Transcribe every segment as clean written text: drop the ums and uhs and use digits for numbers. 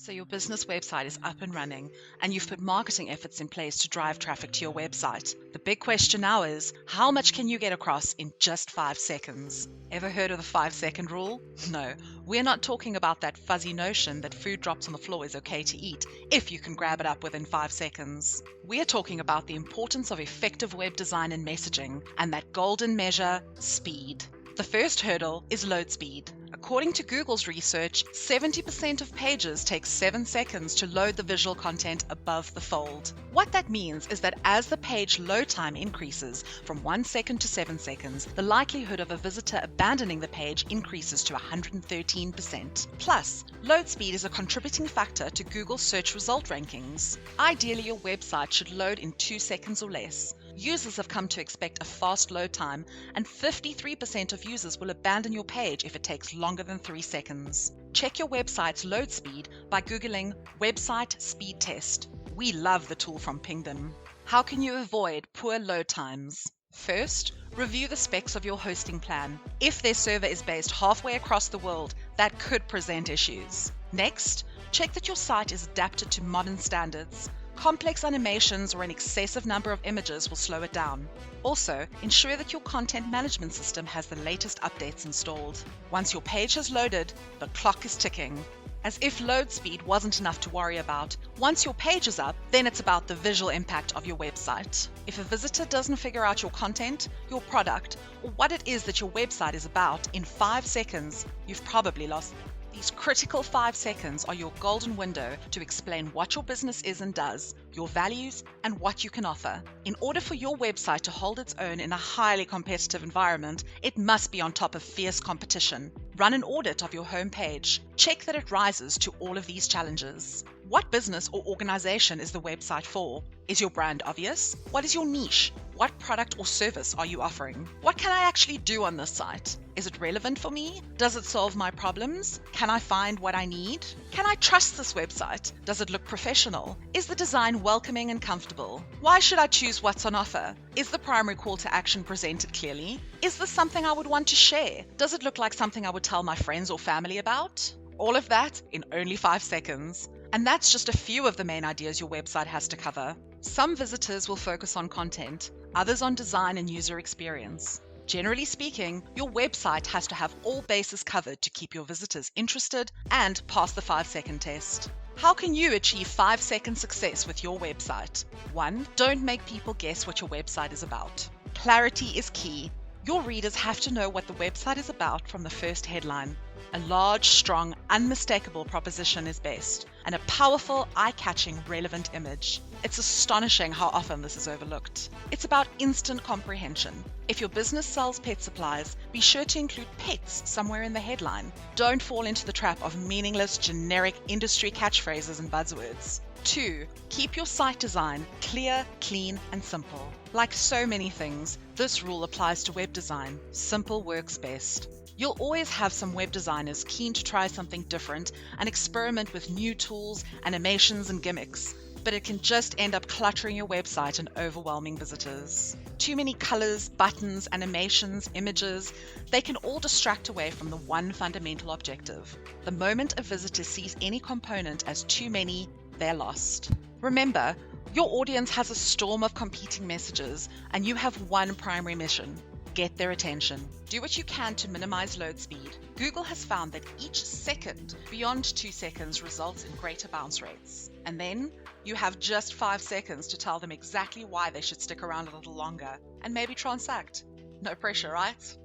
So your business website is up and running, and you've put marketing efforts in place to drive traffic to your website. The big question now is, how much can you get across in just 5 seconds? Ever heard of the 5-second rule? No, we're not talking about that fuzzy notion that food drops on the floor is okay to eat if you can grab it up within 5 seconds. We're talking about the importance of effective web design and messaging, and that golden measure, speed. The first hurdle is load speed. According to Google's research, 70% of pages take 7 seconds to load the visual content above the fold. What that means is that as the page load time increases from 1 second to 7 seconds, the likelihood of a visitor abandoning the page increases to 113%. Plus, load speed is a contributing factor to Google's search result rankings. Ideally, your website should load in 2 seconds or less. Users have come to expect a fast load time, and 53% of users will abandon your page if it takes longer than 3 seconds. Check your website's load speed by Googling Website Speed Test. We love the tool from Pingdom. How can you avoid poor load times? First, review the specs of your hosting plan. If their server is based halfway across the world, that could present issues. Next, check that your site is adapted to modern standards. Complex animations or an excessive number of images will slow it down. Also, ensure that your content management system has the latest updates installed. Once your page has loaded, the clock is ticking. As if load speed wasn't enough to worry about, once your page is up, then it's about the visual impact of your website. If a visitor doesn't figure out your content, your product, or what it is that your website is about in 5 seconds, you've probably lost them. These critical 5 seconds are your golden window to explain what your business is and does, your values, and what you can offer. In order for your website to hold its own in a highly competitive environment, it must be on top of fierce competition. Run an audit of your homepage. Check that it rises to all of these challenges. What business or organization is the website for? Is your brand obvious? What is your niche? What product or service are you offering? What can I actually do on this site? Is it relevant for me? Does it solve my problems? Can I find what I need? Can I trust this website? Does it look professional? Is the design welcoming and comfortable? Why should I choose what's on offer? Is the primary call to action presented clearly? Is this something I would want to share? Does it look like something I would tell my friends or family about? All of that in only 5 seconds. And that's just a few of the main ideas your website has to cover. Some visitors will focus on content, others on design and user experience. Generally speaking, your website has to have all bases covered to keep your visitors interested and pass the 5-second test. How can you achieve 5-second success with your website? 1. Don't make people guess what your website is about. Clarity is key. Your readers have to know what the website is about from the first headline. A large, strong, unmistakable proposition is best, and a powerful, eye-catching, relevant image. It's astonishing how often this is overlooked. It's about instant comprehension. If your business sells pet supplies, be sure to include pets somewhere in the headline. Don't fall into the trap of meaningless, generic industry catchphrases and buzzwords. 2. Keep your site design clear, clean, and simple. Like so many things, this rule applies to web design. Simple works best. You'll always have some web designers keen to try something different and experiment with new tools, animations, and gimmicks, but it can just end up cluttering your website and overwhelming visitors. Too many colors, buttons, animations, images, they can all distract away from the one fundamental objective. The moment a visitor sees any component as too many, they're lost. Remember, your audience has a storm of competing messages, and you have one primary mission: get their attention. Do what you can to minimize load speed. Google has found that each second beyond 2 seconds results in greater bounce rates. And then you have just 5 seconds to tell them exactly why they should stick around a little longer and maybe transact. No pressure, right?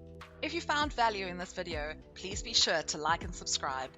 If you found value in this video, please be sure to like and subscribe.